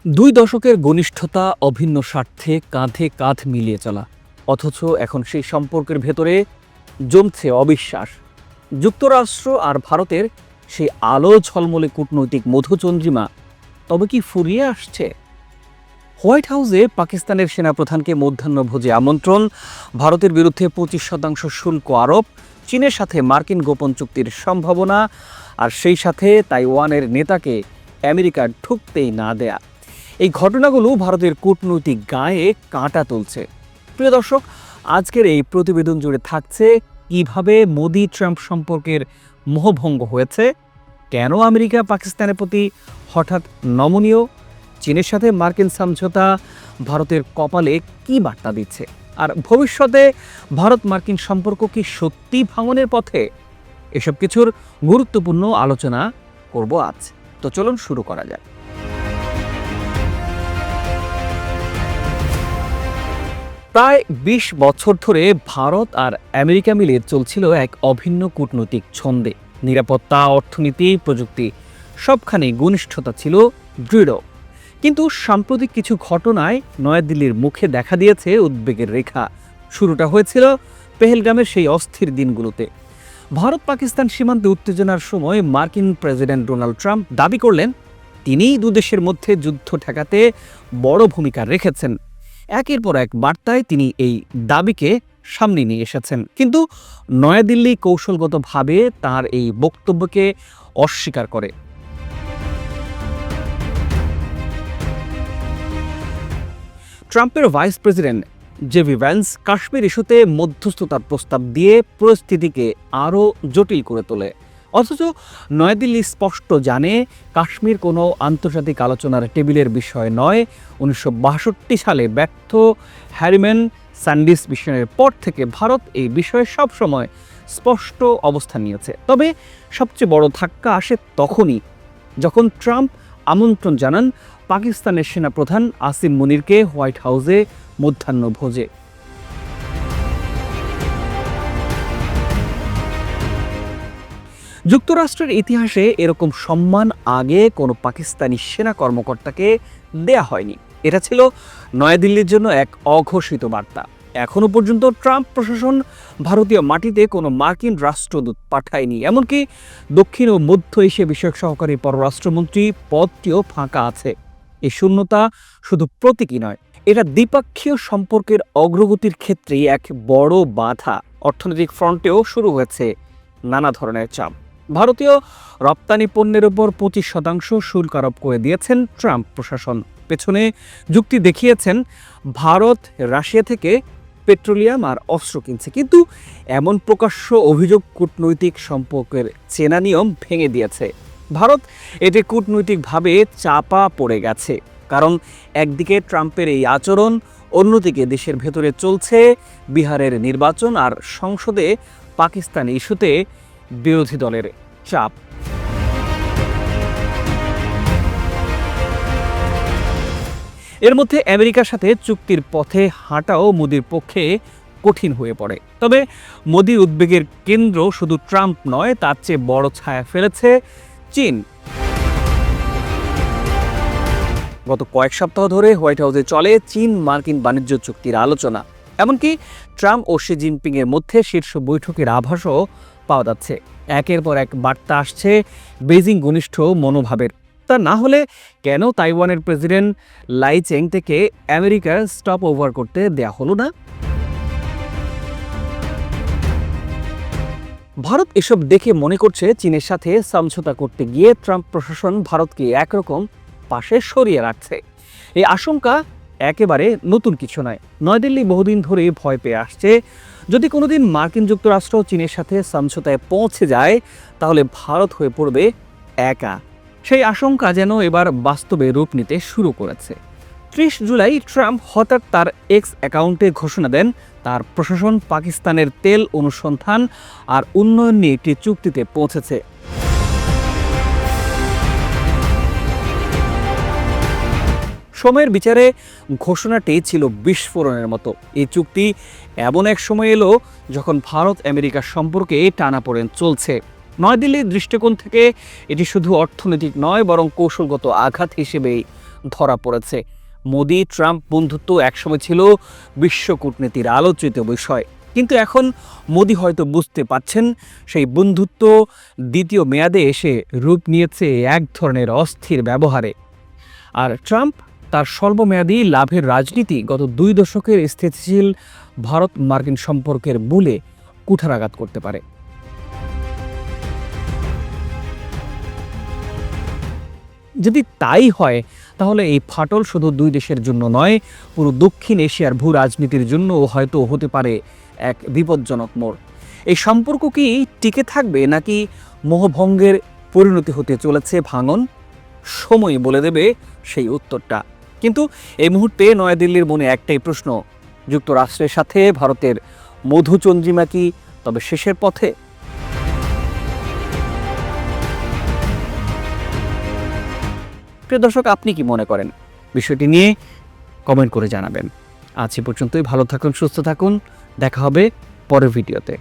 দুই দশকের ঘনিষ্ঠতা, অভিন্ন স্বার্থে কাঁধে কাঁধ মিলিয়ে চলা, অথচ এখন সেই সম্পর্কের ভেতরে জমছে অবিশ্বাস। যুক্তরাষ্ট্র আর ভারতের সেই আলো ঝলমলে কূটনৈতিক মধুচন্দ্রিমা তবে কি ফুরিয়ে আসছে? হোয়াইট হাউসে পাকিস্তানের সেনাপ্রধানকে মধ্যাহ্নভোজে আমন্ত্রণ, ভারতের বিরুদ্ধে 25% শুল্ক আরোপ, চীনের সাথে মার্কিন গোপন চুক্তির সম্ভাবনা, আর সেই সাথে তাইওয়ানের নেতাকে আমেরিকা ঢুকতেই না দেয়া, এই ঘটনাগুলো ভারতের কূটনৈতিক গায়ে কাঁটা তুলছে। প্রিয় দর্শক, আজকের এই প্রতিবেদন জুড়ে থাকছে কিভাবে মোদি ট্রাম্প সম্পর্কের মোহভঙ্গ হয়েছে, কেন আমেরিকা পাকিস্তানের প্রতি হঠাৎ নমনীয়, চীনের সাথে মার্কিন সমঝোতা ভারতের কপালে কি বার্তা দিচ্ছে, আর ভবিষ্যতে ভারত মার্কিন সম্পর্ক কি সত্যি ভাঙনের পথে। এসব কিছুর গুরুত্বপূর্ণ আলোচনা করব আজ। তো চলুন শুরু করা যাক। প্রায় ২০ বছর ধরে ভারত আর আমেরিকা মিলে চলছিল এক অভিন্ন কূটনৈতিক ছন্দে। নিরাপত্তা, অর্থনীতি, প্রযুক্তি সবখানে ঘনিষ্ঠতা ছিল দৃঢ়। কিন্তু সাম্প্রতিক কিছু ঘটনায় নয়াদিল্লির মুখে দেখা দিয়েছে উদ্বেগের রেখা। শুরুটা হয়েছিল পেহেলগামের সেই অস্থির দিনগুলোতে। ভারত পাকিস্তান সীমান্তে উত্তেজনার সময় মার্কিন প্রেসিডেন্ট ডোনাল্ড ট্রাম্প দাবি করলেন তিনিই দুদেশের মধ্যে যুদ্ধ ঠেকাতে বড় ভূমিকা রেখেছেন। একের পর এক বার্তায় তিনি এই দাবিকে সামনে নিয়ে এসেছেন, কিন্তু নয়াদিল্লি কৌশলগতভাবে তার এই বক্তব্যকে অস্বীকার করে। ট্রাম্পের vice president JD Vance Kashmir ইস্যুতে মধ্যস্থতার প্রস্তাব দিয়ে পরিস্থিতিকে আরও জটিল করে তোলে। অথচ নয়াদিল্লি স্পষ্ট জানে কাশ্মীর কোনো আন্তর্জাতিক আলোচনার টেবিলের বিষয় নয়। 1962 সালে ব্যর্থ হ্যারিম্যান স্যান্ডিস মিশনের পর থেকে ভারত এই বিষয়ে সবসময় স্পষ্ট অবস্থান নিয়েছে। তবে সবচেয়ে বড় ধাক্কা আসে তখনই যখন ট্রাম্প আমন্ত্রণ জানান পাকিস্তানের সেনাপ্রধান আসিম মুনিরকে হোয়াইট হাউসে মধ্যাহ্নভোজে। যুক্তরাষ্ট্রের ইতিহাসে এরকম সম্মান আগে কোনো পাকিস্তানি সেনা কর্মকর্তাকে দেয়া হয়নি। এটা ছিল নয়াদিল্লির জন্য এক অঘোষিত বার্তা। এখনও পর্যন্ত ট্রাম্প প্রশাসন ভারতীয় মাটিতে কোনো মার্কিন রাষ্ট্রদূত পাঠায়নি। এমনকি দক্ষিণ ও মধ্য এশিয়া বিষয়ক সহকারী পররাষ্ট্রমন্ত্রী পদটিও ফাঁকা আছে। এই শূন্যতা শুধু প্রতীকী নয়, এটা দ্বিপাক্ষীয় সম্পর্কের অগ্রগতির ক্ষেত্রে এক বড় বাধা। অর্থনৈতিক ফ্রন্টেও শুরু হয়েছে নানা ধরনের চাপ। ভারতীয় রপ্তানি পণ্যের উপর 25% শুল্ক আরোপ করে দিয়েছেন ট্রাম্প প্রশাসন। পেছনে যুক্তি দেখিয়েছেন ভারত রাশিয়া থেকে পেট্রোলিয়াম আর অস্ত্র কিনছে, কিন্তু এমন প্রকাশ্য অভিযোগ কূটনৈতিক সম্পর্কের চেনা নিয়ম ভেঙে দিয়েছে। ভারত এতে কূটনৈতিকভাবে চাপা পড়ে গেছে, কারণ একদিকে ট্রাম্পের এই আচরণ, অন্যদিকে দেশের ভেতরে চলছে বিহারের নির্বাচন আর সংসদে পাকিস্তান ইস্যুতে বিরোধী দলের চাপ। এর মধ্যে আমেরিকার সাথে চুক্তির পথে হাঁটাও মোদির পক্ষে কঠিন হয়ে পড়ে। তবে মোদির উদ্বেগের কেন্দ্র শুধু ট্রাম্প নয়, তার চেয়ে বড় ছায়া ফেলেছে চীন। গত কয়েক সপ্তাহ ধরে হোয়াইট হাউসে চলে চীন মার্কিন বাণিজ্য চুক্তির আলোচনা। এমনকি ট্রাম্প ও শি জিনপিং এর মধ্যে শীর্ষ বৈঠকের আভাসও পাওয়া যাচ্ছে। একের পর এক বার্তা আসছে বেজিং ঘনিষ্ঠ মনোভাবের। তা না হলে কেন তাইওয়ানের প্রেসিডেন্ট লাই চেং থেকে আমেরিকার স্টপ ওভার করতে দেয়া হলো না? ভারত এসব দেখে মনে করছে চীনের সাথে সমঝোতা করতে গিয়ে ট্রাম্প প্রশাসন ভারতকে একরকম পাশে সরিয়ে রাখছে। এই আশঙ্কা একেবারে নতুন কিছু নয়। নয়াদিল্লি বহুদিন ধরে ভয় পেয়ে আসছে, যদি কোনোদিন মার্কিন যুক্তরাষ্ট্র চীনের সাথে সমঝোতায় পৌঁছে যায় তাহলে ভারত হয়ে পড়বে একা। সেই আশঙ্কা যেন এবার বাস্তবে রূপ নিতে শুরু করেছে। 30 জুলাই ট্রাম্প হঠাৎ তার এক্স অ্যাকাউন্টে ঘোষণা দেন তার প্রশাসন পাকিস্তানের তেল অনুসন্ধান আর উন্নয়ন নিয়ে একটি চুক্তিতে পৌঁছেছে। সময়ের বিচারে ঘোষণাটি ছিল বিস্ফোরণের মতো। এই চুক্তি এমন এক সময় এলো যখন ভারত আমেরিকার সম্পর্কে টানাপোড়েন চলছে। নয়াদিল্লির দৃষ্টিকোণ থেকে এটি শুধু অর্থনৈতিক নয়, বরং কৌশলগত আঘাত হিসেবেই ধরা পড়েছে। মোদি ট্রাম্প বন্ধুত্ব একসময় ছিল বিশ্ব কূটনীতির আলোচিত বিষয়, কিন্তু এখন মোদি হয়তো বুঝতে পারছেন সেই বন্ধুত্ব দ্বিতীয় মেয়াদে এসে রূপ নিয়েছে এক ধরনের অস্থির ব্যবহারে। আর ট্রাম্প তার স্বল্পমেয়াদী লাভের রাজনীতি গত 2 দশকের স্থিতিশীল ভারত মার্কিন সম্পর্কের মূলে কুঠারাঘাত করতে পারে। যদি তাই হয়, তাহলে এই ফাটল শুধু 2 দেশের জন্য নয়, পুরো দক্ষিণ এশিয়ার ভূ রাজনীতির জন্যও হয়তো হতে পারে এক বিপজ্জনক মোড়। এই সম্পর্ক কি টিকে থাকবে, নাকি মোহভঙ্গের পরিণতি হতে চলেছে ভাঙন? সময় বলে দেবে সেই উত্তরটা। কিন্তু এই মুহূর্তে নয়াদিল্লির মনে একটাই প্রশ্ন: যুক্তরাষ্ট্রের সাথে ভারতের মধুচন্দ্রিমা কি তবে শেষের পথে? প্রিয় দর্শক, আপনি কি মনে করেন বিষয়টি নিয়ে? কমেন্ট করে জানাবেন। আজ এ পর্যন্তই। ভালো থাকুন, সুস্থ থাকুন। দেখা হবে পরের ভিডিওতে।